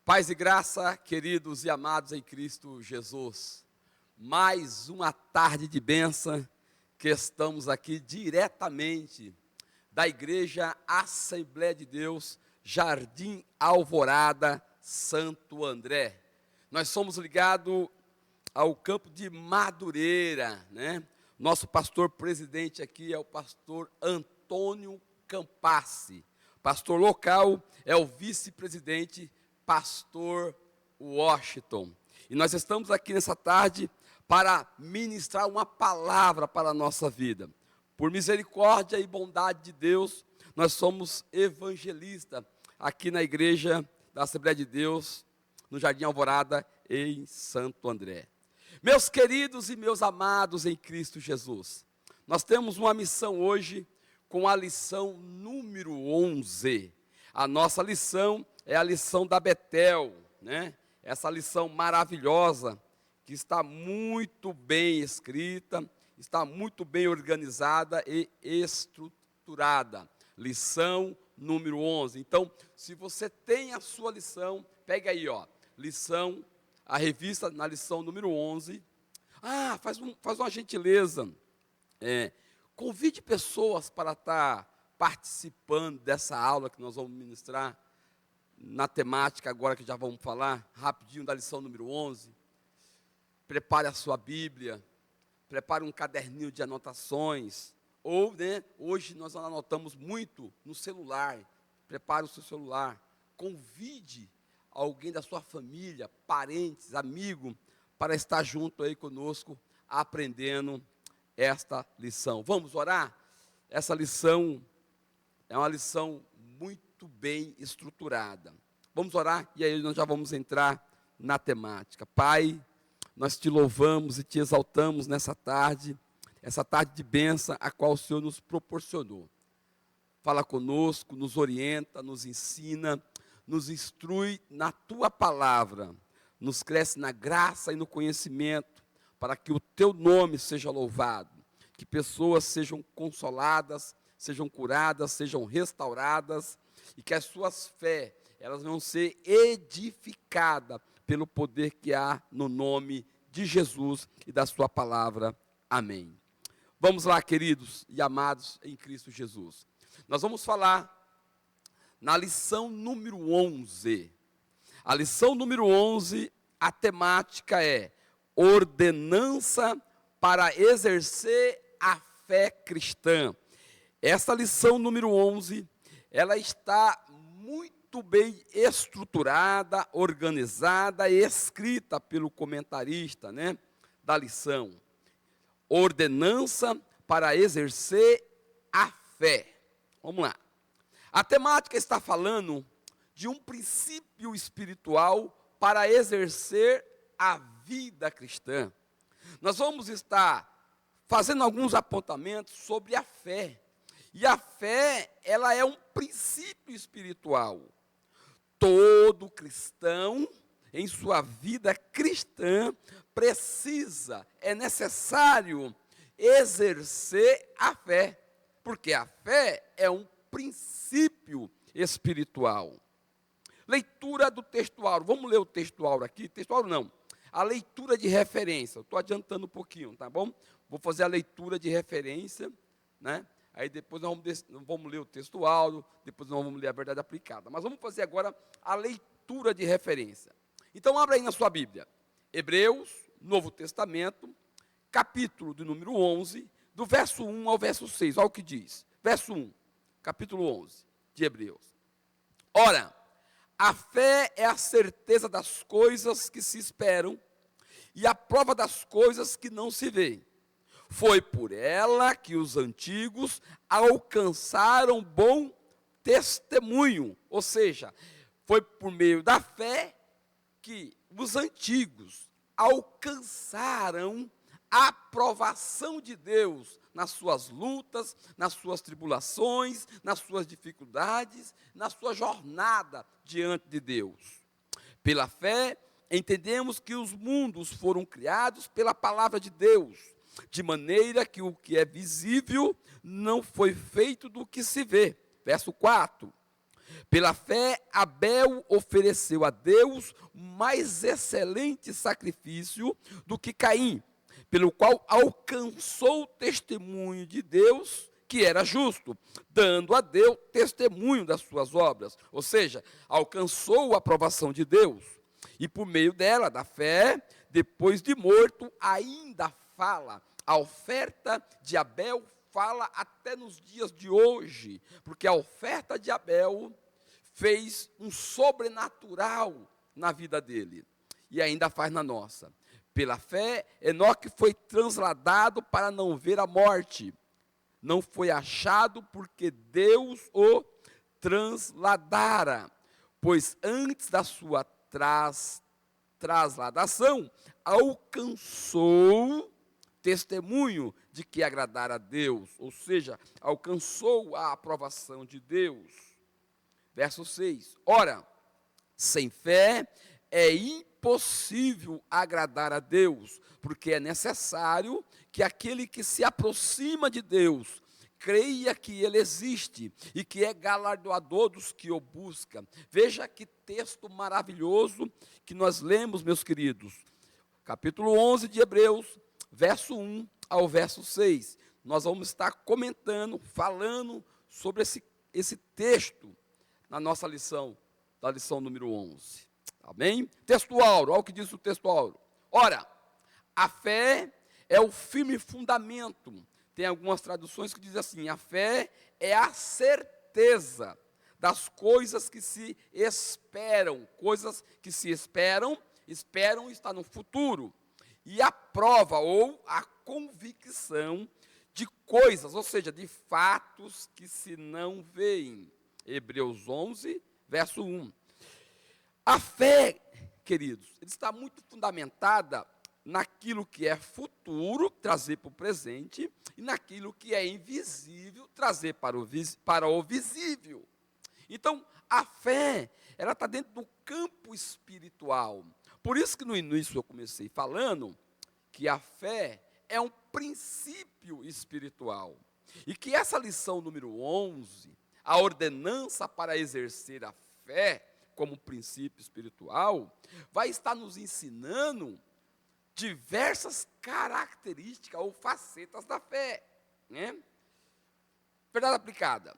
Paz e graça, queridos e amados em Cristo Jesus. Mais uma tarde de bênção que estamos aqui diretamente da Igreja Assembleia de Deus, Jardim Alvorada, Santo André. Nós somos ligados ao campo de Madureira, né? Nosso pastor presidente aqui é o pastor Antônio Campassi. Pastor local é o vice-presidente pastor Washington. E nós estamos aqui nessa tarde para ministrar uma palavra para a nossa vida. Por misericórdia e bondade de Deus, nós somos evangelistas aqui na Igreja da Assembleia de Deus, no Jardim Alvorada, em Santo André. Meus queridos e meus amados em Cristo Jesus, nós temos uma missão hoje com a lição número 11. A nossa lição é a lição da Betel, né? Essa lição maravilhosa, que está muito bem escrita, está muito bem organizada e estruturada. Lição número 11. Então, se você tem a sua lição, pega aí, ó, lição, a revista na lição número 11. Faz uma gentileza, convide pessoas para estar participando dessa aula que nós vamos ministrar na temática agora que já vamos falar, rapidinho da lição número 11. Prepare a sua Bíblia, prepare um caderninho de anotações, ou, hoje nós anotamos muito no celular, prepare o seu celular, convide alguém da sua família, parentes, amigo, para estar junto aí conosco, aprendendo esta lição. Vamos orar? Essa lição é uma lição muito bem estruturada. Vamos orar e aí nós já vamos entrar na temática. Pai, nós te louvamos e te exaltamos nessa tarde, essa tarde de bênção a qual o Senhor nos proporcionou. Fala conosco, nos orienta, nos ensina, nos instrui na tua palavra, nos cresce na graça e no conhecimento, para que o teu nome seja louvado, que pessoas sejam consoladas, sejam curadas, sejam restauradas, e que as suas fé, elas vão ser edificadas pelo poder que há no nome de Jesus e da sua palavra. Amém. Vamos lá, queridos e amados em Cristo Jesus. Nós vamos falar na lição número 11. A lição número 11, a temática é ordenança para exercer a fé cristã. Essa lição número 11, ela está muito bem estruturada, organizada e escrita pelo comentarista, da lição. Ordenança para exercer a fé. Vamos lá. A temática está falando de um princípio espiritual para exercer a vida cristã. Nós vamos estar fazendo alguns apontamentos sobre a fé. E a fé, ela é um princípio espiritual. Todo cristão, em sua vida cristã, é necessário exercer a fé. Porque a fé é um princípio espiritual. Leitura do textuário. Vamos ler o textuário aqui? Textuário não. A leitura de referência. Estou adiantando um pouquinho, tá bom? Vou fazer a leitura de referência, Aí depois nós vamos ler o textuário, depois nós vamos ler a verdade aplicada. Mas vamos fazer agora a leitura de referência. Então, abra aí na sua Bíblia. Hebreus, Novo Testamento, capítulo de número 11, do verso 1 ao verso 6. Olha o que diz. Verso 1, capítulo 11 de Hebreus. Ora, a fé é a certeza das coisas que se esperam e a prova das coisas que não se veem. Foi por ela que os antigos alcançaram bom testemunho. Ou seja, foi por meio da fé que os antigos alcançaram a aprovação de Deus nas suas lutas, nas suas tribulações, nas suas dificuldades, na sua jornada diante de Deus. Pela fé, entendemos que os mundos foram criados pela palavra de Deus, de maneira que o que é visível não foi feito do que se vê. Verso 4. Pela fé, Abel ofereceu a Deus mais excelente sacrifício do que Caim, pelo qual alcançou o testemunho de Deus, que era justo, dando a Deus testemunho das suas obras. Ou seja, alcançou a aprovação de Deus. E por meio dela, da fé, depois de morto, ainda fala. A oferta de Abel fala até nos dias de hoje, porque a oferta de Abel fez um sobrenatural na vida dele, e ainda faz na nossa. Pela fé, Enoque foi transladado para não ver a morte. Não foi achado porque Deus o transladara, pois antes da sua trasladação, alcançou testemunho de que agradara a Deus, ou seja, alcançou a aprovação de Deus. Verso 6. Ora, sem fé é impossível agradar a Deus, porque é necessário que aquele que se aproxima de Deus creia que Ele existe e que é galardoador dos que o buscam. Veja que texto maravilhoso que nós lemos, meus queridos. Capítulo 11 de Hebreus, verso 1 ao verso 6. Nós vamos estar comentando, falando sobre esse texto na nossa lição, da lição número 11. Amém? Texto áureo, olha o que diz o texto áureo. Ora, a fé é o firme fundamento. Tem algumas traduções que dizem assim: a fé é a certeza das coisas que se esperam. Coisas que se esperam está no futuro. E a prova ou a convicção de coisas, ou seja, de fatos que se não veem. Hebreus 11, verso 1. A fé, queridos, está muito fundamentada naquilo que é futuro, trazer para o presente, e naquilo que é invisível, trazer para o visível. Então, a fé, ela está dentro do campo espiritual. Por isso que no início eu comecei falando que a fé é um princípio espiritual. E que essa lição número 11, a ordenança para exercer a fé como princípio espiritual, vai estar nos ensinando diversas características ou facetas da fé, né? Verdade aplicada.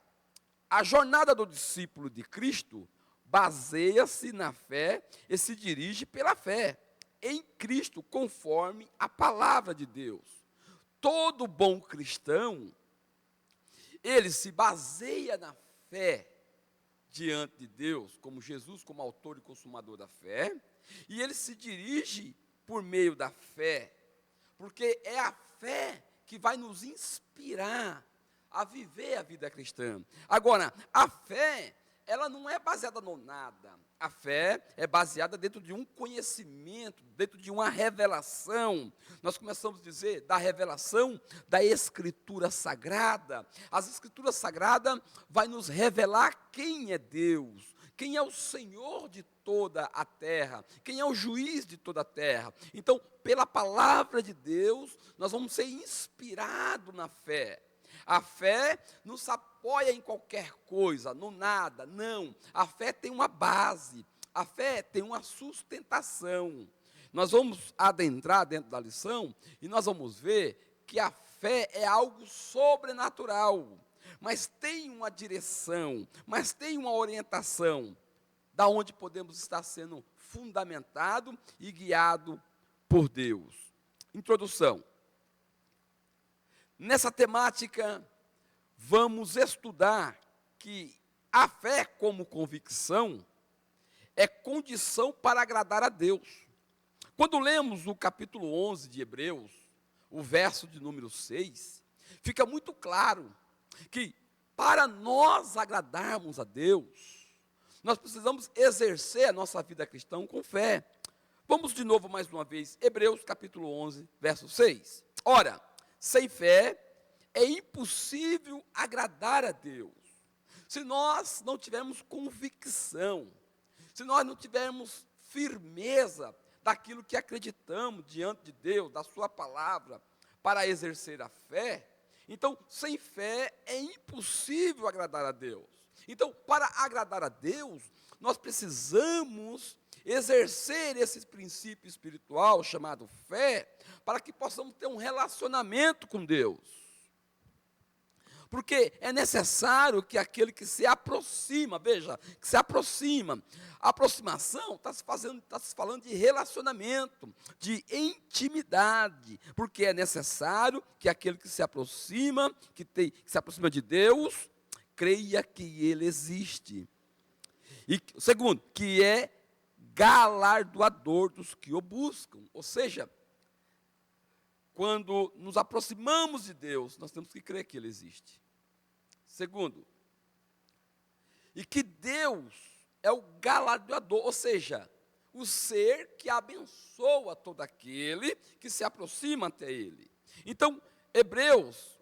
A jornada do discípulo de Cristo baseia-se na fé e se dirige pela fé em Cristo, conforme a palavra de Deus. Todo bom cristão, ele se baseia na fé diante de Deus, como Jesus, como autor e consumador da fé, e ele se dirige por meio da fé, porque é a fé que vai nos inspirar a viver a vida cristã. Agora, a fé, ela não é baseada no nada. A fé é baseada dentro de um conhecimento, dentro de uma revelação. Nós começamos a dizer da revelação da Escritura Sagrada. As Escrituras Sagradas vai nos revelar quem é Deus, quem é o Senhor de toda a terra, quem é o juiz de toda a terra. Então, pela palavra de Deus, nós vamos ser inspirados na fé. A fé não se apoia em qualquer coisa, no nada, não. A fé tem uma base, a fé tem uma sustentação. Nós vamos adentrar dentro da lição e nós vamos ver que a fé é algo sobrenatural, mas tem uma direção, mas tem uma orientação, da onde podemos estar sendo fundamentado e guiado por Deus. Introdução. Nessa temática, vamos estudar que a fé como convicção é condição para agradar a Deus. Quando lemos o capítulo 11 de Hebreus, o verso de número 6, fica muito claro que para nós agradarmos a Deus, nós precisamos exercer a nossa vida cristã com fé. Vamos de novo mais uma vez, Hebreus capítulo 11, verso 6. Ora, sem fé é impossível agradar a Deus. Se nós não tivermos convicção, se nós não tivermos firmeza daquilo que acreditamos diante de Deus, da sua palavra, para exercer a fé, então, sem fé é impossível agradar a Deus. Então, para agradar a Deus, nós precisamos exercer esse princípio espiritual chamado fé, para que possamos ter um relacionamento com Deus. Porque é necessário que aquele que se aproxima, veja, que se aproxima, a aproximação está se falando de relacionamento, de intimidade, porque é necessário que aquele que se aproxima, que se aproxima de Deus, creia que Ele existe. E segundo, que é galardoador dos que o buscam, ou seja, quando nos aproximamos de Deus, nós temos que crer que Ele existe. Segundo, e que Deus é o galardoador, ou seja, o ser que abençoa todo aquele que se aproxima até Ele. Então, Hebreus,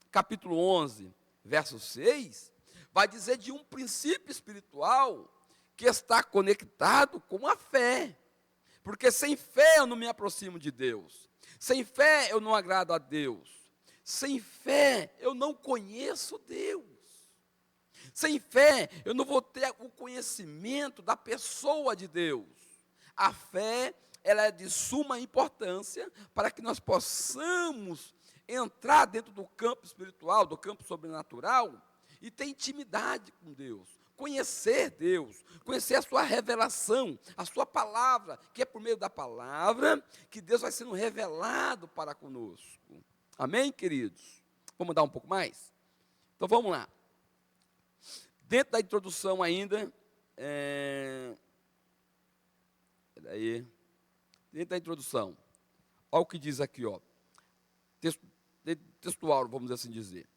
capítulo 11, verso 6, vai dizer de um princípio espiritual que está conectado com a fé. Porque sem fé eu não me aproximo de Deus. Sem fé eu não agrado a Deus. Sem fé eu não conheço Deus. Sem fé eu não vou ter o conhecimento da pessoa de Deus. A fé, ela é de suma importância para que nós possamos entrar dentro do campo espiritual, do campo sobrenatural e ter intimidade com Deus. Conhecer Deus, conhecer a sua revelação, a sua palavra, que é por meio da palavra que Deus vai sendo revelado para conosco. Amém, queridos? Vamos dar um pouco mais? Então vamos lá. Dentro da introdução ainda, dentro da introdução, olha o que diz aqui, ó, textual, vamos assim dizer.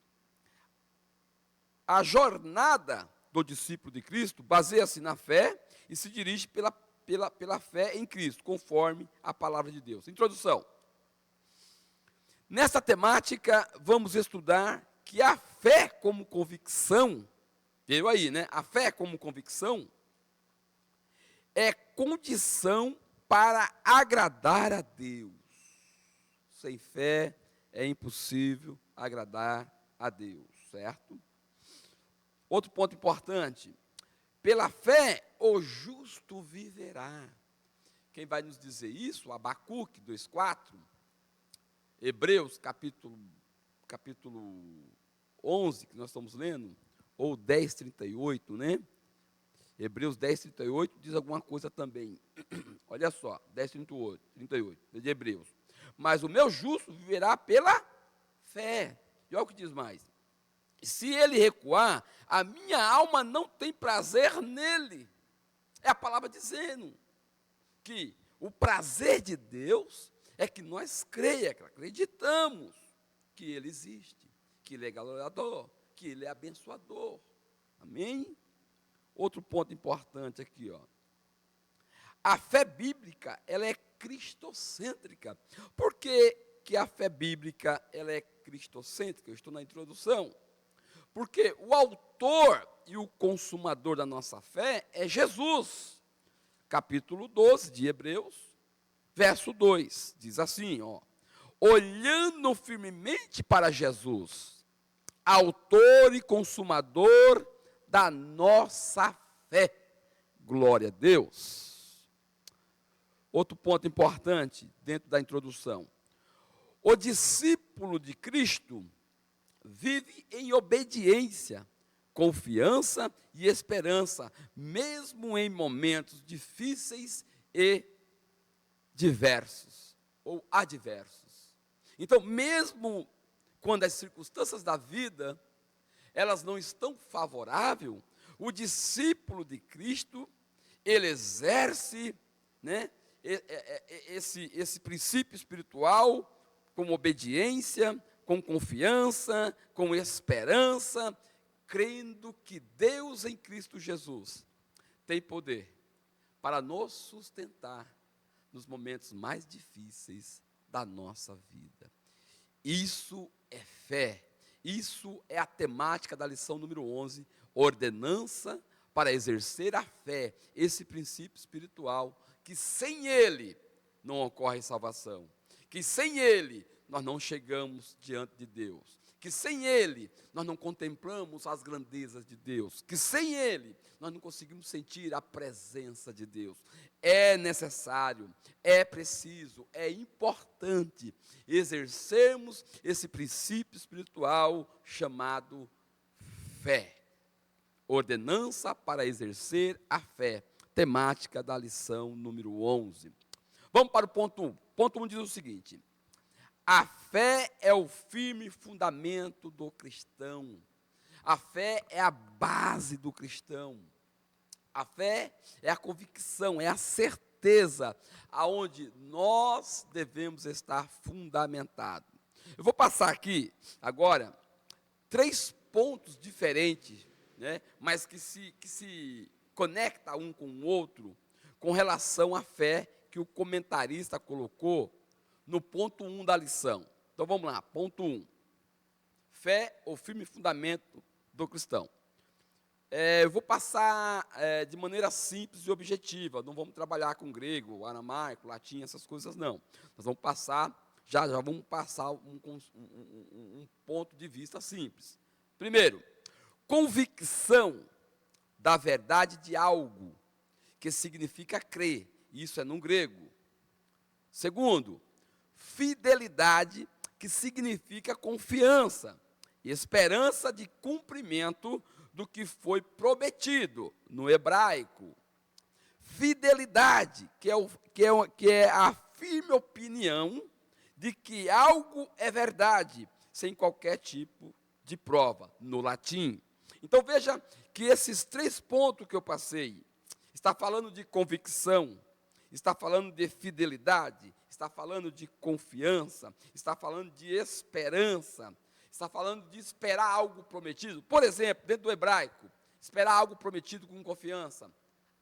A jornada do discípulo de Cristo baseia-se na fé e se dirige pela fé em Cristo, conforme a palavra de Deus. Introdução. Nessa temática, vamos estudar que a fé como convicção, veio aí, né? A fé como convicção é condição para agradar a Deus. Sem fé é impossível agradar a Deus, certo? Outro ponto importante, pela fé o justo viverá. Quem vai nos dizer isso? Abacuque 2,4, Hebreus capítulo 11, que nós estamos lendo, ou 10,38, né? Hebreus 10,38 diz alguma coisa também. Olha só, 10,38, de Hebreus. Mas o meu justo viverá pela fé. E olha o que diz mais. Se ele recuar, a minha alma não tem prazer nele. É a palavra dizendo que o prazer de Deus é que nós creia, que acreditamos que Ele existe, que Ele é galardoador, que Ele é abençoador. Amém? Outro ponto importante aqui, ó. A fé bíblica, ela é cristocêntrica. Por que a fé bíblica, ela é cristocêntrica? Eu estou na introdução. Porque o autor e o consumador da nossa fé é Jesus. Capítulo 12 de Hebreus, verso 2, diz assim, ó. Olhando firmemente para Jesus, autor e consumador da nossa fé. Glória a Deus. Outro ponto importante dentro da introdução. O discípulo de Cristo vive em obediência, confiança e esperança, mesmo em momentos difíceis e diversos, ou adversos. Então, mesmo quando as circunstâncias da vida, elas não estão favoráveis, o discípulo de Cristo, ele exerce, né, esse princípio espiritual com obediência, com confiança, com esperança, crendo que Deus em Cristo Jesus tem poder para nos sustentar nos momentos mais difíceis da nossa vida. Isso é fé. Isso é a temática da lição número 11, ordenança para exercer a fé, esse princípio espiritual, que sem ele não ocorre salvação, que sem ele nós não chegamos diante de Deus, que sem Ele nós não contemplamos as grandezas de Deus, que sem Ele nós não conseguimos sentir a presença de Deus. É necessário, é preciso, é importante exercermos esse princípio espiritual chamado fé. Ordenança para exercer a fé, temática da lição número 11. Vamos para o ponto 1. Ponto 1 diz o seguinte: a fé é o firme fundamento do cristão. A fé é a base do cristão. A fé é a convicção, é a certeza aonde nós devemos estar fundamentados. Eu vou passar aqui agora 3 pontos diferentes, né, mas que se conecta um com o outro com relação à fé que o comentarista colocou no ponto 1 da lição. Então vamos lá, ponto 1. Fé, o firme fundamento do cristão. Eu vou passar de maneira simples e objetiva, não vamos trabalhar com grego, aramaico, latim, essas coisas não. Nós vamos passar, já vamos passar um ponto de vista simples. Primeiro, convicção da verdade de algo, que significa crer, isso é no grego. Segundo, fidelidade, que significa confiança, esperança de cumprimento do que foi prometido, no hebraico. Fidelidade, que é a firme opinião de que algo é verdade, sem qualquer tipo de prova, no latim. Então veja que esses 3 pontos que eu passei, está falando de convicção, está falando de fidelidade, está falando de confiança, está falando de esperança, está falando de esperar algo prometido. Por exemplo, dentro do hebraico, esperar algo prometido com confiança.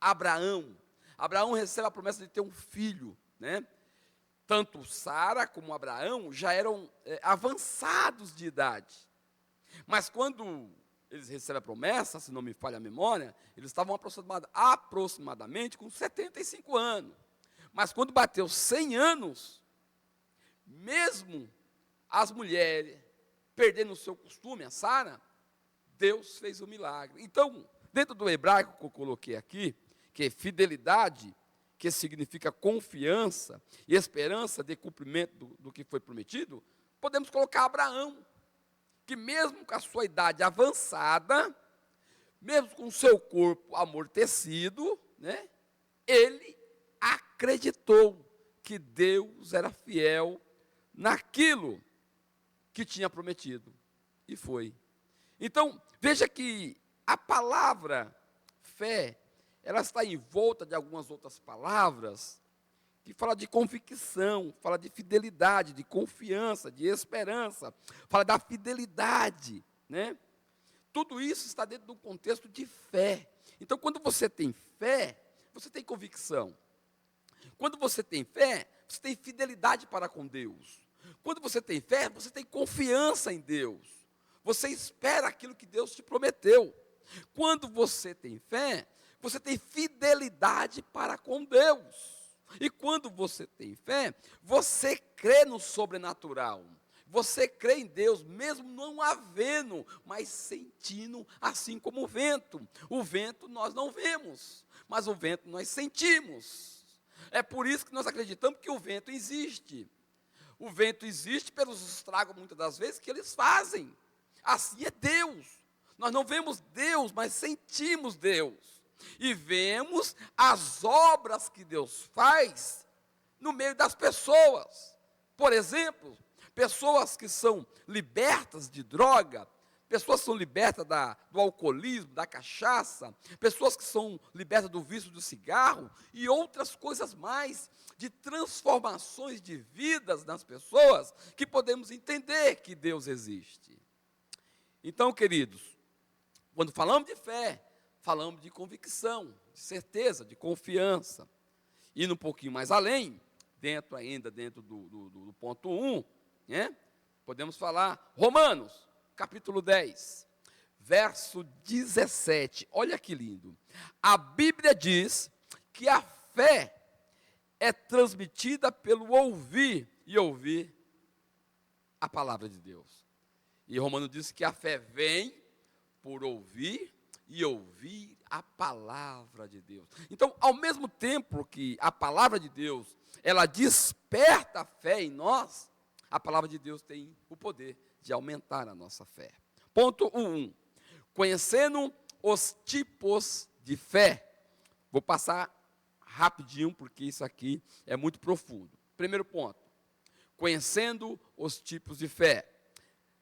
Abraão recebe a promessa de ter um filho, né? Tanto Sara como Abraão já eram avançados de idade. Mas quando eles recebem a promessa, se não me falha a memória, eles estavam aproximadamente com 75 anos. Mas quando bateu 100 anos, mesmo as mulheres perdendo o seu costume, a Sara, Deus fez o milagre. Então, dentro do hebraico que eu coloquei aqui, que é fidelidade, que significa confiança e esperança de cumprimento do que foi prometido, podemos colocar Abraão, que mesmo com a sua idade avançada, mesmo com o seu corpo amortecido, né, ele acreditou que Deus era fiel naquilo que tinha prometido, e foi. Então, veja que a palavra fé, ela está envolta de algumas outras palavras, que fala de convicção, fala de fidelidade, de confiança, de esperança, fala da fidelidade, né? Tudo isso está dentro do contexto de fé. Então, quando você tem fé, você tem convicção. Quando você tem fé, você tem fidelidade para com Deus. Quando você tem fé, você tem confiança em Deus. Você espera aquilo que Deus te prometeu. Quando você tem fé, você tem fidelidade para com Deus. E quando você tem fé, você crê no sobrenatural. Você crê em Deus, mesmo não havendo, mas sentindo, assim como o vento. O vento nós não vemos, mas o vento nós sentimos. É por isso que nós acreditamos que o vento existe. O vento existe pelos estragos, muitas das vezes, que eles fazem. Assim é Deus. Nós não vemos Deus, mas sentimos Deus. E vemos as obras que Deus faz no meio das pessoas. Por exemplo, pessoas que são libertas de droga, pessoas que são libertas do alcoolismo, da cachaça, pessoas que são libertas do vício do cigarro e outras coisas mais, de transformações de vidas nas pessoas, que podemos entender que Deus existe. Então, queridos, quando falamos de fé, falamos de convicção, de certeza, de confiança. Indo um pouquinho mais além, dentro do ponto 1, né, podemos falar Romanos, capítulo 10, verso 17. Olha que lindo. A Bíblia diz que a fé é transmitida pelo ouvir, e ouvir a palavra de Deus. E Romano diz que a fé vem por ouvir e ouvir a palavra de Deus. Então, ao mesmo tempo que a palavra de Deus, ela desperta a fé em nós, a palavra de Deus tem o poder de aumentar a nossa fé. Ponto 1. Conhecendo os tipos de fé. Vou passar rapidinho, porque isso aqui é muito profundo. Primeiro ponto. Conhecendo os tipos de fé.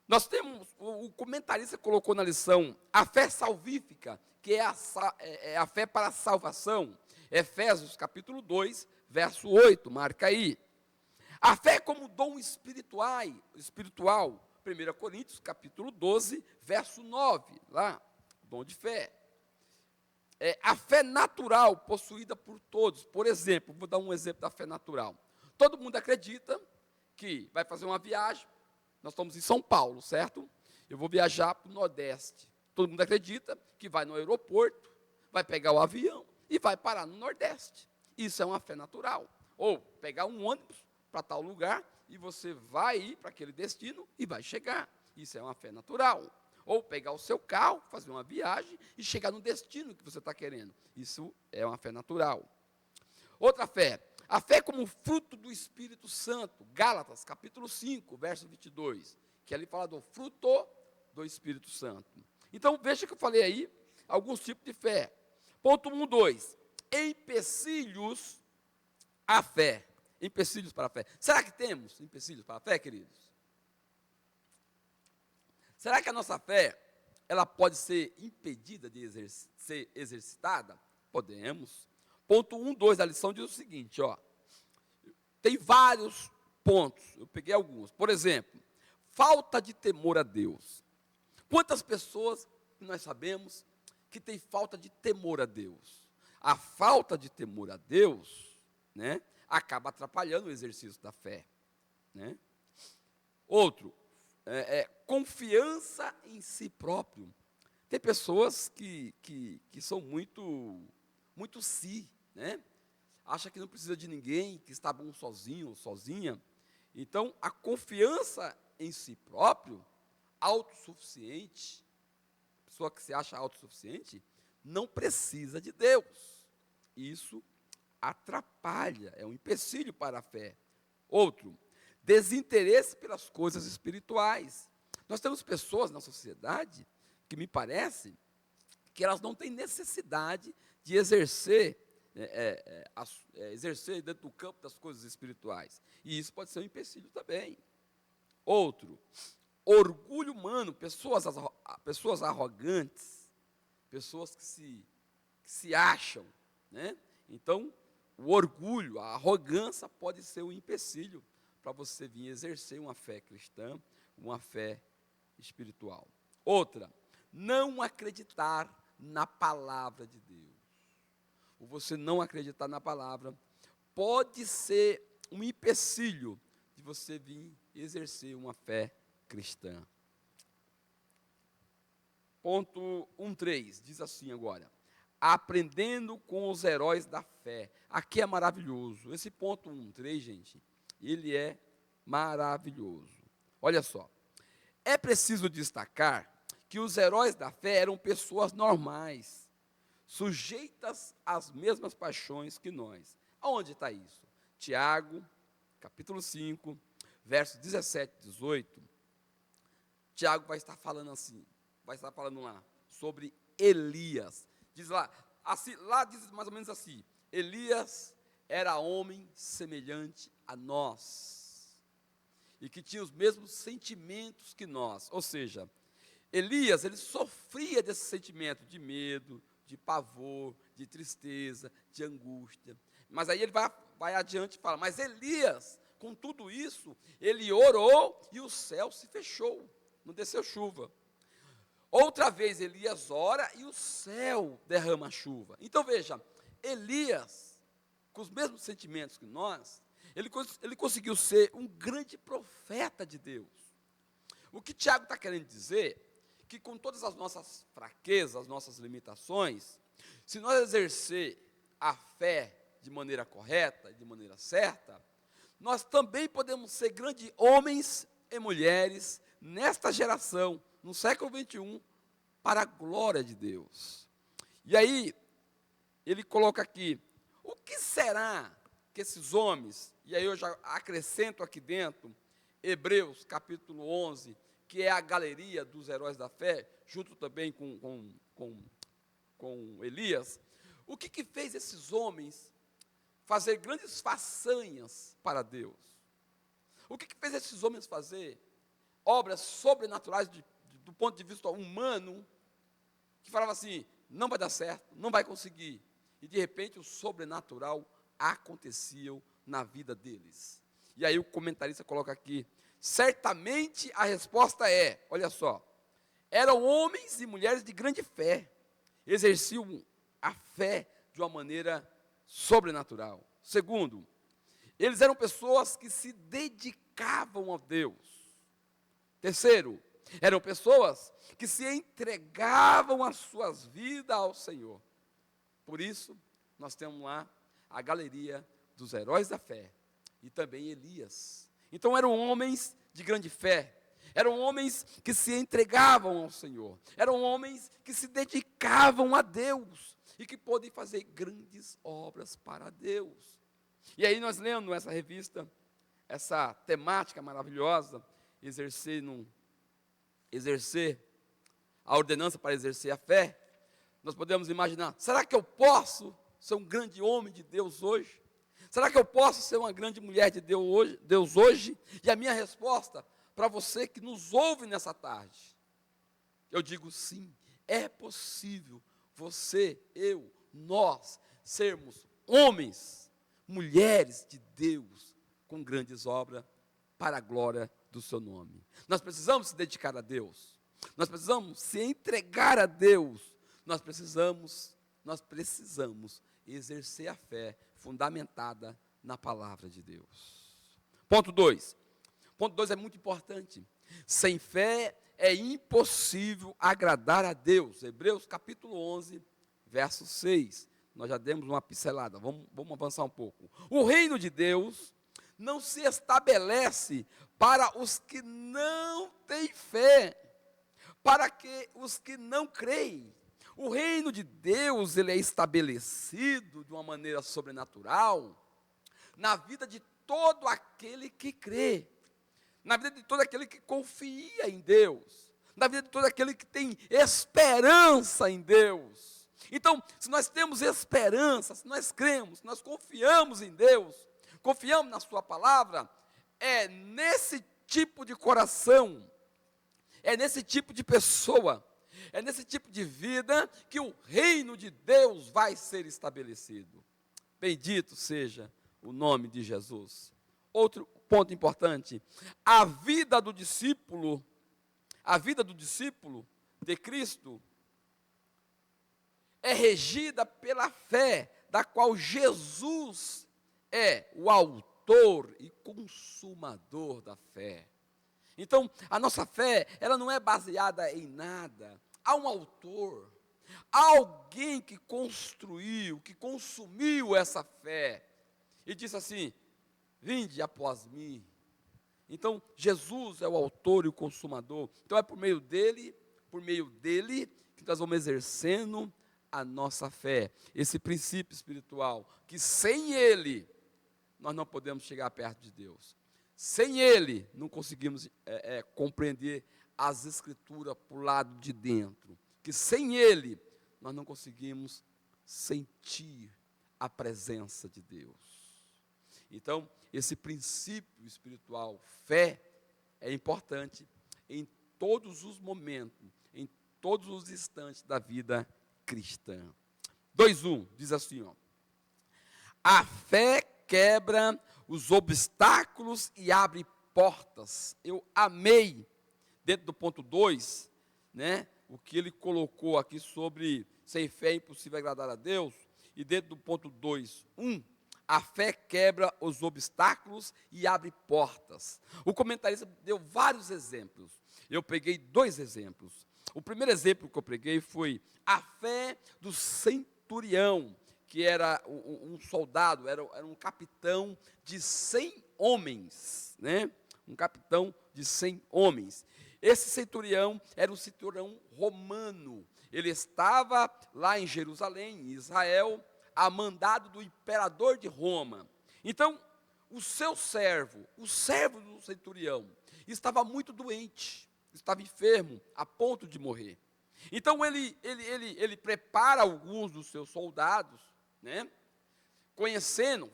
Nós temos, o comentarista colocou na lição, a fé salvífica, que é a fé para a salvação. Efésios capítulo 2, verso 8, marca aí. A fé como dom espiritual, 1 Coríntios capítulo 12, verso 9, lá, dom de fé. A fé natural, possuída por todos. Por exemplo, vou dar um exemplo da fé natural. Todo mundo acredita que vai fazer uma viagem. Nós estamos em São Paulo, certo? Eu vou viajar para o Nordeste. Todo mundo acredita que vai no aeroporto, vai pegar o avião e vai parar no Nordeste. Isso é uma fé natural. Ou pegar um ônibus para tal lugar e você vai ir para aquele destino e vai chegar. Isso é uma fé natural. Ou pegar o seu carro, fazer uma viagem e chegar no destino que você está querendo. Isso é uma fé natural. Outra fé. A fé como fruto do Espírito Santo, Gálatas, capítulo 5, verso 22, que ali fala do fruto do Espírito Santo. Então, veja que eu falei aí, alguns tipos de fé. Ponto 1, 2, empecilhos à fé. Empecilhos para a fé. Será que temos empecilhos para a fé, queridos? Será que a nossa fé, ela pode ser impedida de ser exercitada? Podemos. Ponto 1, 2 da lição diz o seguinte, ó. Tem vários pontos, eu peguei alguns. Por exemplo, falta de temor a Deus. Quantas pessoas nós sabemos que tem falta de temor a Deus? A falta de temor a Deus, né, acaba atrapalhando o exercício da fé, né? Outro, confiança em si próprio. Tem pessoas que são muito si, né? Acha que não precisa de ninguém, que está bom sozinho ou sozinha. Então, a confiança em si próprio, autossuficiente, pessoa que se acha autossuficiente, não precisa de Deus. Isso atrapalha, é um empecilho para a fé. Outro, desinteresse pelas coisas espirituais. Nós temos pessoas na sociedade que me parece que elas não têm necessidade de exercer dentro do campo das coisas espirituais. E isso pode ser um empecilho também. Outro, orgulho humano, pessoas arrogantes, pessoas que se acham, né? Então, o orgulho, a arrogância pode ser um empecilho para você vir exercer uma fé cristã, uma fé espiritual. Outra, não acreditar na palavra de Deus. Ou você não acreditar na palavra pode ser um empecilho de você vir exercer uma fé cristã. Ponto 1.3, diz assim agora. Aprendendo com os heróis da fé. Aqui é maravilhoso. Esse ponto 1.3, gente, ele é maravilhoso. Olha só. É preciso destacar que os heróis da fé eram pessoas normais, sujeitas às mesmas paixões que nós. Aonde está isso? Tiago, capítulo 5, versos 17 e 18. Tiago vai estar falando lá sobre Elias. Diz lá diz mais ou menos assim: Elias era homem semelhante a nós, e que tinha os mesmos sentimentos que nós. Ou seja, Elias, ele sofria desse sentimento de medo, de pavor, de tristeza, de angústia. Mas aí ele vai adiante e fala, mas Elias, com tudo isso, ele orou e o céu se fechou, não desceu chuva. Outra vez Elias ora e o céu derrama chuva. Então veja, Elias, com os mesmos sentimentos que nós, ele conseguiu ser um grande profeta de Deus. O que Tiago está querendo dizer, que com todas as nossas fraquezas, as nossas limitações, se nós exercer a fé de maneira correta, de maneira certa, nós também podemos ser grandes homens e mulheres nesta geração, no século 21, para a glória de Deus. E aí, ele coloca aqui, o que será que esses homens, e aí eu já acrescento aqui dentro, Hebreus capítulo 11, que é a galeria dos heróis da fé, junto também com Elias, o que fez esses homens fazer grandes façanhas para Deus? O que fez esses homens fazer obras sobrenaturais do ponto de vista humano, que falava assim, não vai dar certo, não vai conseguir, e de repente o sobrenatural acontecia na vida deles? E aí o comentarista coloca aqui, certamente a resposta é, olha só, eram homens e mulheres de grande fé, exerciam a fé de uma maneira sobrenatural. Segundo, eles eram pessoas que se dedicavam a Deus. Terceiro, eram pessoas que se entregavam as suas vidas ao Senhor. Por isso, nós temos lá a galeria dos heróis da fé e também Elias. Então eram homens de grande fé, eram homens que se entregavam ao Senhor, eram homens que se dedicavam a Deus e que podem fazer grandes obras para Deus. E aí nós lendo essa revista, essa temática maravilhosa, exercer a ordenança para exercer a fé, nós podemos imaginar, será que eu posso ser um grande homem de Deus hoje? Será que eu posso ser uma grande mulher de Deus hoje? E a minha resposta para você que nos ouve nessa tarde, eu digo sim, é possível você, eu, nós, sermos homens, mulheres de Deus, com grandes obras para a glória do seu nome. Nós precisamos se dedicar a Deus, nós precisamos se entregar a Deus, nós precisamos exercer a fé fundamentada na palavra de Deus. Ponto 2. Ponto 2 é muito importante. Sem fé é impossível agradar a Deus. Hebreus capítulo 11, verso 6. Nós já demos uma pincelada, vamos avançar um pouco. O reino de Deus não se estabelece para os que não têm fé, para que os que não creem. O reino de Deus, ele é estabelecido de uma maneira sobrenatural na vida de todo aquele que crê, na vida de todo aquele que confia em Deus, na vida de todo aquele que tem esperança em Deus. Então, se nós temos esperança, se nós cremos, se nós confiamos em Deus, confiamos na sua palavra, é nesse tipo de coração, é nesse tipo de pessoa, é nesse tipo de vida que o reino de Deus vai ser estabelecido. Bendito seja o nome de Jesus. Outro ponto importante, a vida do discípulo de Cristo é regida pela fé, da qual Jesus é o autor e consumador da fé. Então, a nossa fé, ela não é baseada em nada. Há um autor, há alguém que construiu, que consumiu essa fé, e disse assim, vinde após mim. Então, Jesus é o autor e o consumador. Então, é por meio dele que nós vamos exercendo a nossa fé. Esse princípio espiritual, que sem ele, nós não podemos chegar perto de Deus. Sem ele, não conseguimos compreender as escrituras por lado de dentro. Que sem ele, nós não conseguimos sentir a presença de Deus. Então, esse princípio espiritual, fé, é importante em todos os momentos, em todos os instantes da vida cristã. 2:1 diz assim, ó, a fé quebra os obstáculos e abre portas. Eu amei, dentro do ponto 2, né, o que ele colocou aqui sobre sem fé é impossível agradar a Deus, e dentro do ponto 2:1, a fé quebra os obstáculos e abre portas. O comentarista deu vários exemplos. Eu peguei 2 exemplos. O primeiro exemplo que eu peguei foi a fé do centurião, que era um soldado, era um capitão de 100 homens, né? Um capitão de 100 homens. Esse centurião era um centurião romano. Ele estava lá em Jerusalém, em Israel, a mandado do imperador de Roma. Então, o servo do centurião, estava muito doente, estava enfermo, a ponto de morrer. Então, ele prepara alguns dos seus soldados, né? Conhecendo,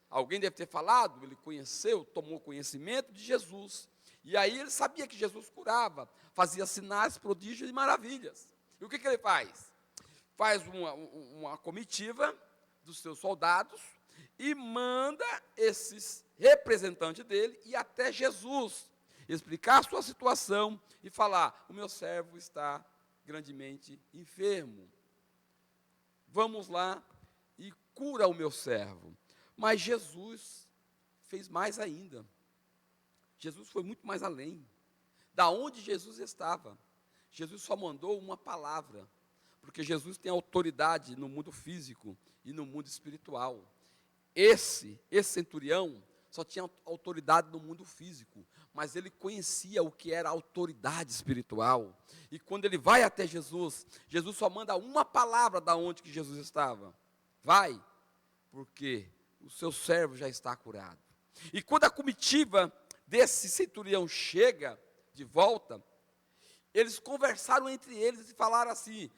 alguém deve ter falado, ele conheceu, tomou conhecimento de Jesus. E aí ele sabia que Jesus curava, fazia sinais, prodígios e maravilhas. E o que ele faz? Faz uma comitiva dos seus soldados e manda esses representantes dele ir até Jesus, explicar a sua situação e falar: o meu servo está grandemente enfermo. Vamos lá e cura o meu servo. Mas Jesus fez mais ainda. Jesus foi muito mais além. Da onde Jesus estava, Jesus só mandou uma palavra, porque Jesus tem autoridade no mundo físico e no mundo espiritual. Esse centurião só tinha autoridade no mundo físico, mas ele conhecia o que era autoridade espiritual. E quando ele vai até Jesus, Jesus só manda uma palavra da onde que Jesus estava: vai, porque o seu servo já está curado. E quando a comitiva desse centurião chega de volta, eles conversaram entre eles e falaram assim: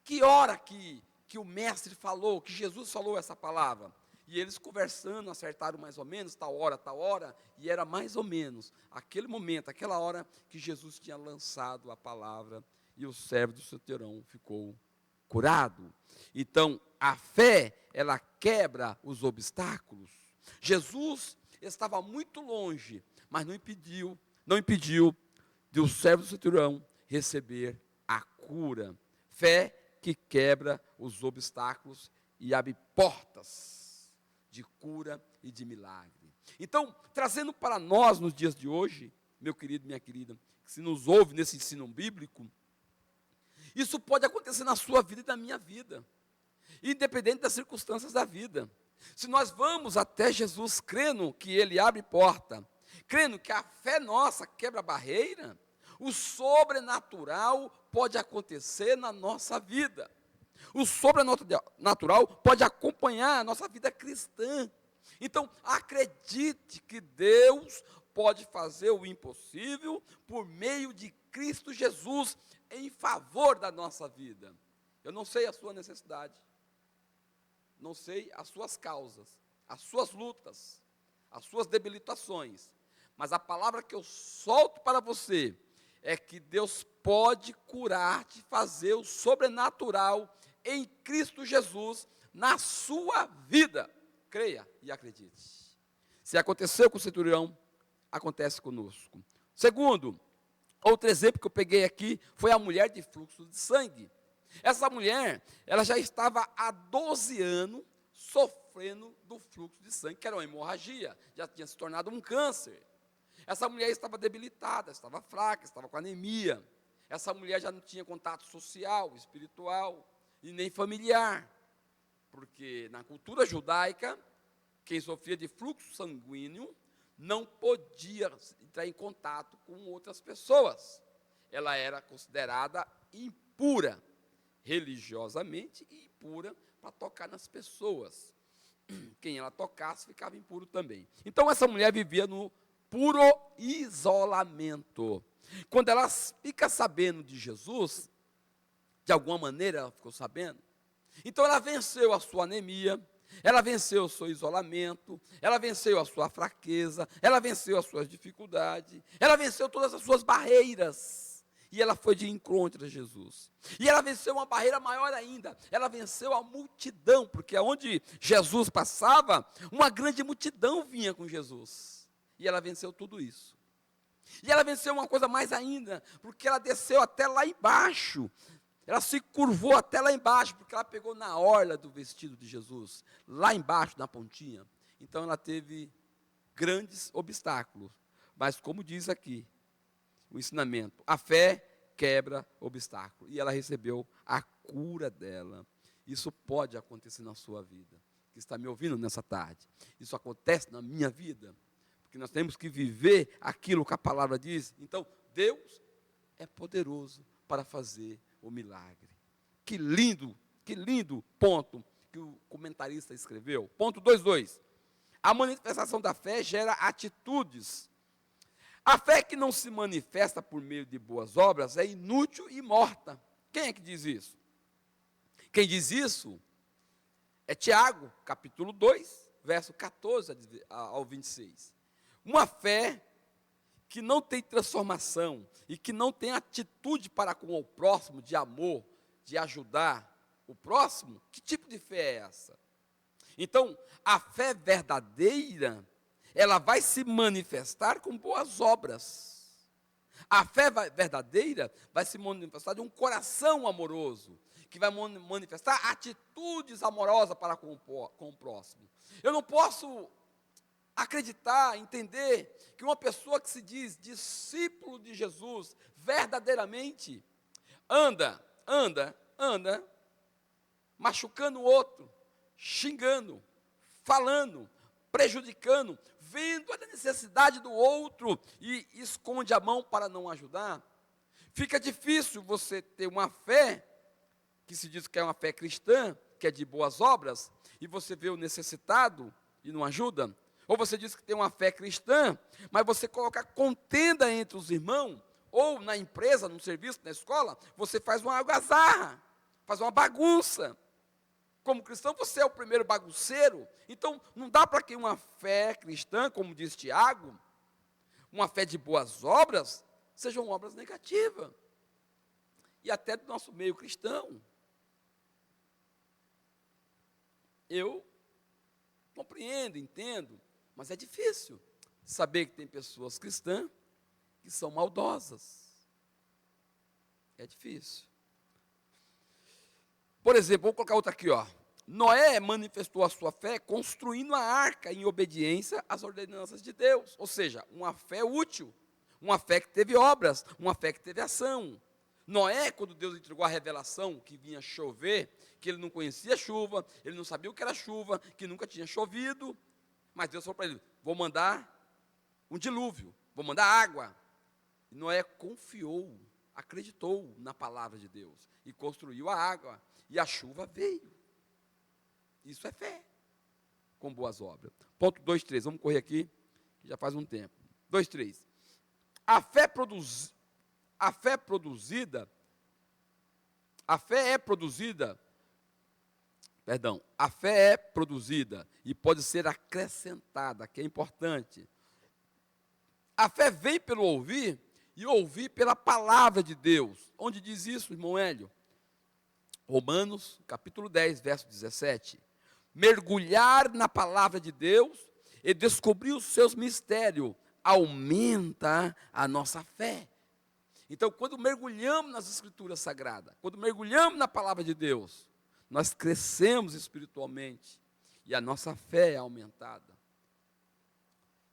que hora que o mestre falou, que Jesus falou essa palavra? E eles conversando, acertaram mais ou menos, tal hora, e era mais ou menos aquele momento, aquela hora que Jesus tinha lançado a palavra, e o servo do centurião ficou curado. Então, a fé, ela quebra os obstáculos. Jesus estava muito longe, mas não impediu de o servo do centurião receber a cura. Fé que quebra os obstáculos e abre portas de cura e de milagre. Então, trazendo para nós nos dias de hoje, meu querido, minha querida, que se nos ouve nesse ensino bíblico, isso pode acontecer na sua vida e na minha vida, independente das circunstâncias da vida. Se nós vamos até Jesus crendo que Ele abre porta, crendo que a fé nossa quebra barreira, o sobrenatural pode acontecer na nossa vida. O sobrenatural pode acompanhar a nossa vida cristã. Então, acredite que Deus pode fazer o impossível por meio de Cristo Jesus em favor da nossa vida. Eu não sei a sua necessidade, não sei as suas causas, as suas lutas, as suas debilitações, mas a palavra que eu solto para você é que Deus pode curar-te, fazer o sobrenatural em Cristo Jesus na sua vida. Creia e acredite. Se aconteceu com o centurião, acontece conosco. Segundo, outro exemplo que eu peguei aqui foi a mulher de fluxo de sangue. Essa mulher, ela já estava há 12 anos sofrendo do fluxo de sangue, que era uma hemorragia, já tinha se tornado um câncer. Essa mulher estava debilitada, estava fraca, estava com anemia. Essa mulher já não tinha contato social, espiritual e nem familiar, porque na cultura judaica, quem sofria de fluxo sanguíneo não podia entrar em contato com outras pessoas. Ela era considerada impura, religiosamente e impura para tocar nas pessoas. Quem ela tocasse ficava impuro também. Então essa mulher vivia no puro isolamento. Quando ela fica sabendo de Jesus, de alguma maneira ela ficou sabendo, então ela venceu a sua anemia, ela venceu o seu isolamento, ela venceu a sua fraqueza, ela venceu as suas dificuldades, ela venceu todas as suas barreiras, e ela foi de encontro a Jesus. E ela venceu uma barreira maior ainda, ela venceu a multidão, porque onde Jesus passava, uma grande multidão vinha com Jesus, e ela venceu tudo isso. E ela venceu uma coisa mais ainda, porque ela desceu até lá embaixo, ela se curvou até lá embaixo, porque ela pegou na orla do vestido de Jesus, lá embaixo, na pontinha. Então ela teve grandes obstáculos, mas como diz aqui o ensinamento, a fé quebra obstáculo, e ela recebeu a cura dela. Isso pode acontecer na sua vida, que está me ouvindo nessa tarde. Isso acontece na minha vida, porque nós temos que viver aquilo que a palavra diz. Então, Deus é poderoso para fazer o milagre. Que lindo ponto que o comentarista escreveu. Ponto 2.2. A manifestação da fé gera atitudes. A fé que não se manifesta por meio de boas obras é inútil e morta. Quem é que diz isso? Quem diz isso é Tiago, capítulo 2, verso 14 ao 26. Uma fé que não tem transformação e que não tem atitude para com o próximo, de amor, de ajudar o próximo, que tipo de fé é essa? Então, a fé verdadeira, ela vai se manifestar com boas obras. A fé verdadeira vai se manifestar de um coração amoroso, que vai manifestar atitudes amorosas para com o próximo. Eu não posso acreditar, entender que uma pessoa que se diz discípulo de Jesus, verdadeiramente, anda, machucando o outro, xingando, falando, prejudicando, vendo a necessidade do outro e esconde a mão para não ajudar. Fica difícil você ter uma fé, que se diz que é uma fé cristã, que é de boas obras, e você vê o necessitado e não ajuda. Ou você diz que tem uma fé cristã, mas você coloca contenda entre os irmãos, ou na empresa, no serviço, na escola, você faz uma algazarra, faz uma bagunça. Como cristão, você é o primeiro bagunceiro. Então, não dá para que uma fé cristã, como diz Tiago, uma fé de boas obras, sejam obras negativas. E até do nosso meio cristão. Eu compreendo, entendo, mas é difícil saber que tem pessoas cristãs que são maldosas. É difícil. Por exemplo, vou colocar outra aqui, ó. Noé manifestou a sua fé construindo a arca em obediência às ordenanças de Deus. Ou seja, uma fé útil, uma fé que teve obras, uma fé que teve ação. Noé, quando Deus entregou a revelação que vinha chover, que ele não conhecia chuva, ele não sabia o que era chuva, que nunca tinha chovido, mas Deus falou para ele: vou mandar um dilúvio, vou mandar água. E Noé confiou, acreditou na palavra de Deus e construiu a água, e a chuva veio. Isso é fé, com boas obras. Ponto 2.3, vamos correr aqui, que já faz um tempo. 2.3. A fé é produzida e pode ser acrescentada, que é importante. A fé vem pelo ouvir e ouvir pela palavra de Deus. Onde diz isso, irmão Hélio? Romanos, capítulo 10, verso 17. Mergulhar na palavra de Deus e descobrir os seus mistérios aumenta a nossa fé. Então, quando mergulhamos nas Escrituras Sagradas, quando mergulhamos na palavra de Deus, nós crescemos espiritualmente e a nossa fé é aumentada.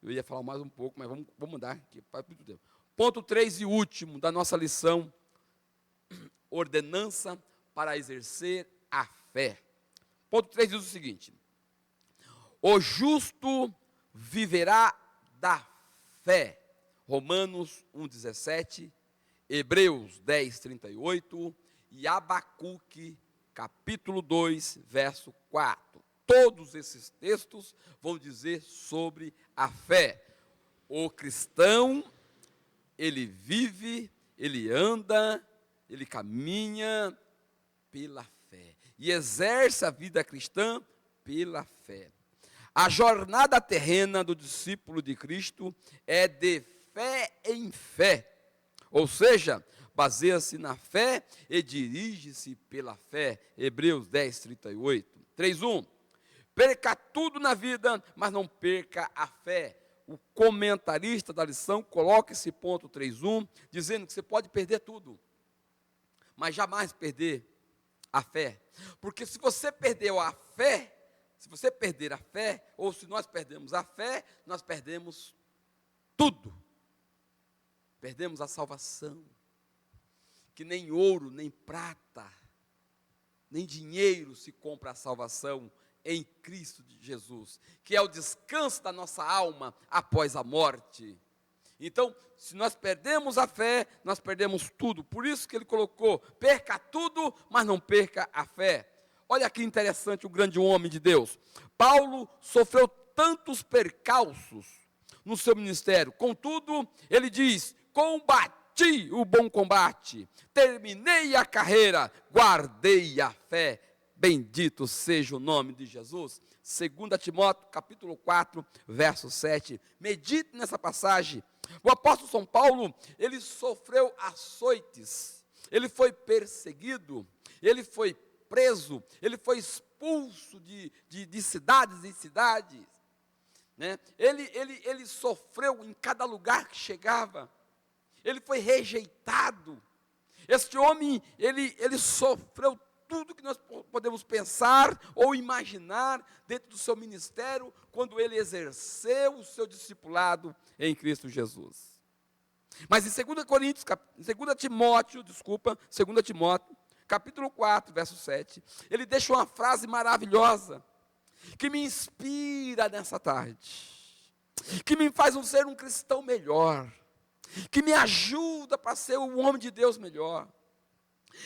Eu ia falar mais um pouco, mas vamos mudar aqui. Ponto 3 e último da nossa lição: ordenança para exercer a fé. Ponto 3 diz o seguinte: o justo viverá da fé. Romanos 1,17, Hebreus 10,38 e Abacuque, capítulo 2, verso 4. Todos esses textos vão dizer sobre a fé. O cristão, ele vive, ele anda, ele caminha pela fé e exerce a vida cristã pela fé. A jornada terrena do discípulo de Cristo é de fé em fé, ou seja, baseia-se na fé e dirige-se pela fé. Hebreus 10:38. 3:1. Perca tudo na vida, mas não perca a fé. O comentarista da lição coloca esse ponto 3:1, dizendo que você pode perder tudo, mas jamais perder a fé. Porque se você perdeu a fé, se você perder a fé, ou se nós perdemos a fé, nós perdemos tudo. Perdemos a salvação, que nem ouro, nem prata, nem dinheiro se compra a salvação em Cristo Jesus, que é o descanso da nossa alma após a morte. Então, se nós perdemos a fé, nós perdemos tudo. Por isso que ele colocou: perca tudo, mas não perca a fé. Olha que interessante o grande homem de Deus. Paulo sofreu tantos percalços no seu ministério. Contudo, ele diz: combati o bom combate, terminei a carreira, guardei a fé. Bendito seja o nome de Jesus. 2 Timóteo, capítulo 4, verso 7. Medite nessa passagem. O apóstolo São Paulo, ele sofreu açoites, ele foi perseguido, ele foi preso, ele foi expulso de cidades em cidades, né? Ele sofreu em cada lugar que chegava, ele foi rejeitado. Este homem, ele sofreu tudo que nós podemos pensar ou imaginar dentro do seu ministério, quando ele exerceu o seu discipulado em Cristo Jesus. Mas em 2 Timóteo, capítulo 4, verso 7, ele deixa uma frase maravilhosa, que me inspira nessa tarde, que me faz ser um cristão melhor, que me ajuda para ser um homem de Deus melhor,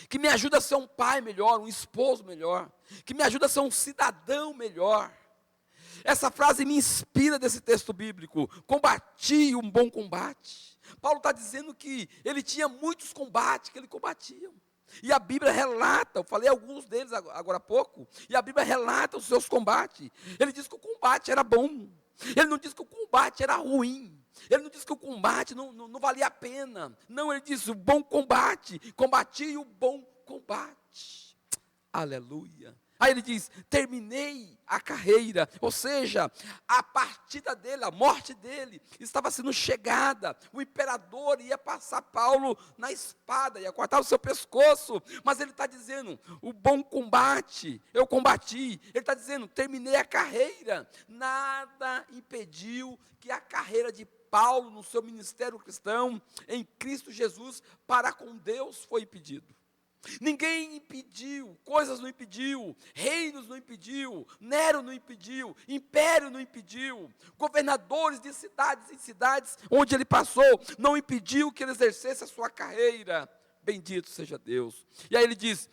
que me ajuda a ser um pai melhor, um esposo melhor, que me ajuda a ser um cidadão melhor. Essa frase me inspira desse texto bíblico: combati um bom combate. Paulo está dizendo que ele tinha muitos combates que ele combatia. E a Bíblia relata, eu falei alguns deles agora há pouco, e a Bíblia relata os seus combates. Ele diz que o combate era bom, ele não diz que o combate era ruim, ele não diz que o combate não valia a pena. Não, ele diz: o bom combate, combati o bom combate. Aleluia. Aí ele diz: terminei a carreira, ou seja, a partida dele, a morte dele, estava sendo chegada. O imperador ia passar Paulo na espada, ia cortar o seu pescoço, mas ele está dizendo: o bom combate, eu combati. Ele está dizendo: terminei a carreira. Nada impediu que a carreira de Paulo, no seu ministério cristão, em Cristo Jesus, para com Deus, foi impedido. Ninguém impediu, coisas não impediu, reinos não impediu, Nero não impediu, império não impediu, governadores de cidades em cidades onde ele passou, não impediu que ele exercesse a sua carreira. Bendito seja Deus. E aí ele diz: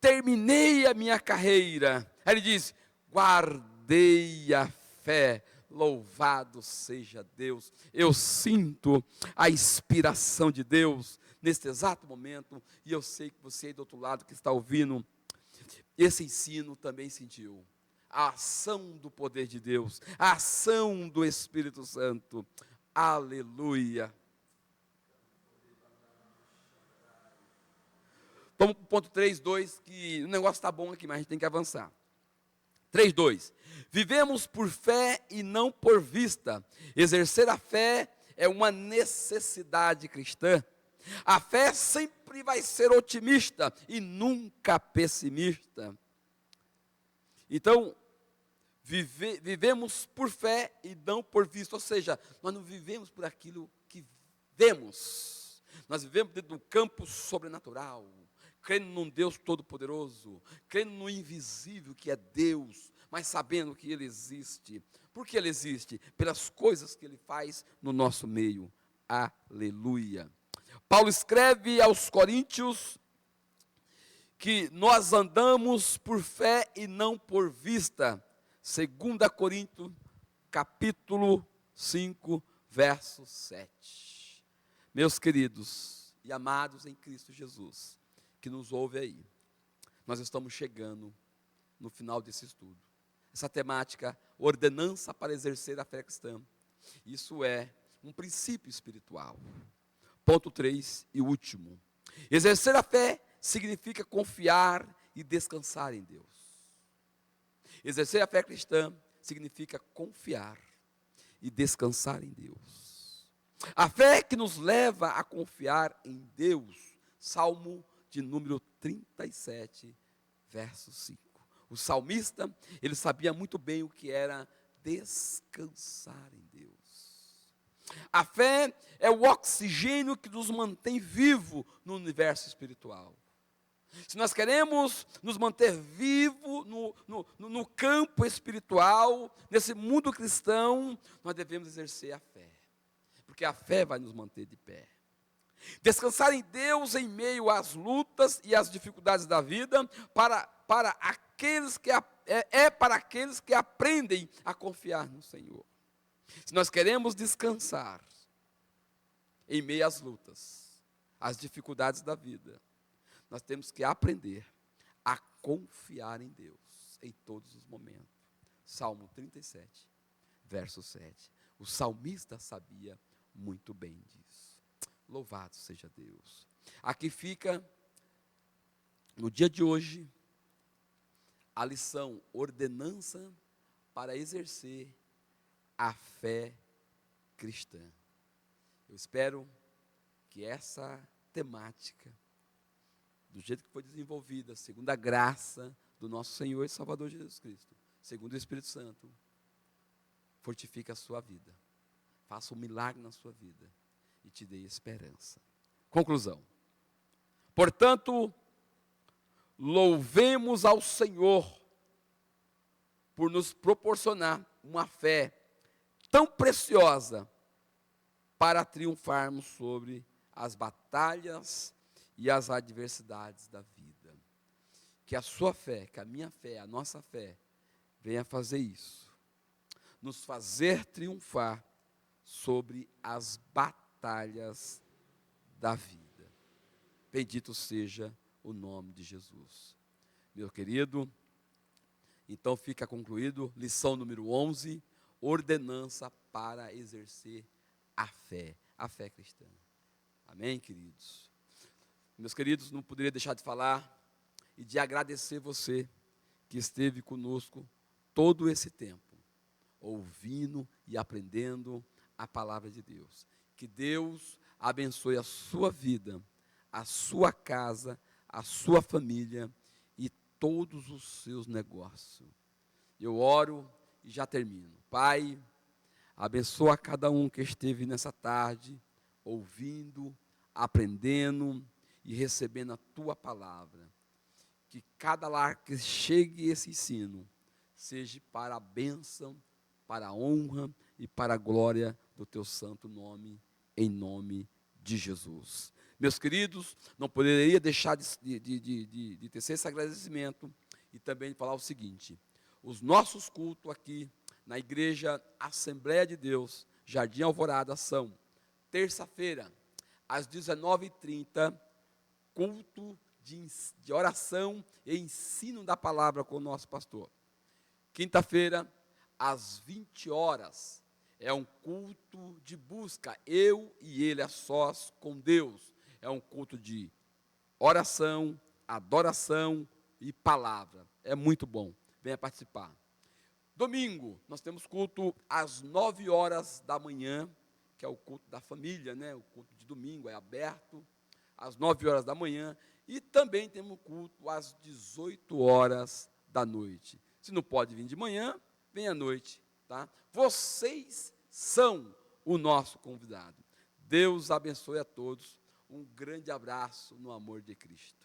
terminei a minha carreira. Aí ele diz: guardei a fé. Louvado seja Deus. Eu sinto a inspiração de Deus neste exato momento, e eu sei que você aí do outro lado que está ouvindo esse ensino também sentiu a ação do poder de Deus, a ação do Espírito Santo. Aleluia. Vamos para o ponto 3.2, que o negócio está bom aqui, mas a gente tem que avançar. 3.2. Vivemos por fé e não por vista. Exercer a fé é uma necessidade cristã. A fé sempre vai ser otimista e nunca pessimista. Então, vivemos por fé e não por vista. Ou seja, nós não vivemos por aquilo que vemos. Nós vivemos dentro do campo sobrenatural, crendo num Deus todo-poderoso, crendo no invisível que é Deus, mas sabendo que Ele existe. Por que Ele existe? Pelas coisas que Ele faz no nosso meio. Aleluia. Paulo escreve aos Coríntios que nós andamos por fé e não por vista. 2 Coríntios, capítulo 5, verso 7. Meus queridos e amados em Cristo Jesus, que nos ouve aí, nós estamos chegando no final desse estudo. Essa temática, ordenança para exercer a fé cristã. Isso é um princípio espiritual. Ponto 3 e último. Exercer a fé significa confiar e descansar em Deus. Exercer a fé cristã significa confiar e descansar em Deus. A fé que nos leva a confiar em Deus. Salmo de número 37, verso 5. O salmista, ele sabia muito bem o que era descansar em Deus. A fé é o oxigênio que nos mantém vivo no universo espiritual. Se nós queremos nos manter vivos no campo espiritual, nesse mundo cristão, nós devemos exercer a fé. porque a fé vai nos manter de pé. Descansar em Deus em meio às lutas e às dificuldades da vida, para aqueles que para aqueles que aprendem a confiar no Senhor. Se nós queremos descansar em meio às lutas, às dificuldades da vida, nós temos que aprender a confiar em Deus em todos os momentos. Salmo 37, verso 7. O salmista sabia muito bem disso. Louvado seja Deus. Aqui fica, no dia de hoje, a lição: ordenança para exercer a fé cristã. Eu espero que essa temática, do jeito que foi desenvolvida, segundo a graça do nosso Senhor e Salvador Jesus Cristo, segundo o Espírito Santo, fortifique a sua vida, faça um milagre na sua vida e te dê esperança. Conclusão. Portanto, louvemos ao Senhor por nos proporcionar uma fé tão preciosa para triunfarmos sobre as batalhas e as adversidades da vida. Que a sua fé, que a minha fé, a nossa fé, venha fazer isso, nos fazer triunfar sobre as batalhas da vida. Bendito seja o nome de Jesus. Meu querido, então fica concluído, lição número 11, ordenança para exercer a fé cristã. Amém, queridos? Meus queridos, não poderia deixar de falar e de agradecer você que esteve conosco todo esse tempo, ouvindo e aprendendo a palavra de Deus. Que Deus abençoe a sua vida, a sua casa, a sua família e todos os seus negócios. Eu oro e já termino. Pai, abençoa cada um que esteve nessa tarde, ouvindo, aprendendo e recebendo a tua palavra. Que cada lar que chegue esse ensino seja para a bênção, para a honra e para a glória do teu santo nome, em nome de Jesus. Meus queridos, não poderia deixar de tecer esse agradecimento e também de falar o seguinte: os nossos cultos aqui na Igreja Assembleia de Deus, Jardim Alvorada, são terça-feira, às 19h30, culto de oração e ensino da palavra com o nosso pastor. Quinta-feira, às 20 horas, é um culto de busca, eu e ele a sós com Deus. É um culto de oração, adoração e palavra. É muito bom, venha participar. Domingo, nós temos culto às 9 horas da manhã, que é o culto da família, né? O culto de domingo é aberto às 9 horas da manhã. E também temos culto às 18 horas da noite. Se não pode vir de manhã, vem à noite, tá? Vocês são o nosso convidado. Deus abençoe a todos. Um grande abraço no amor de Cristo.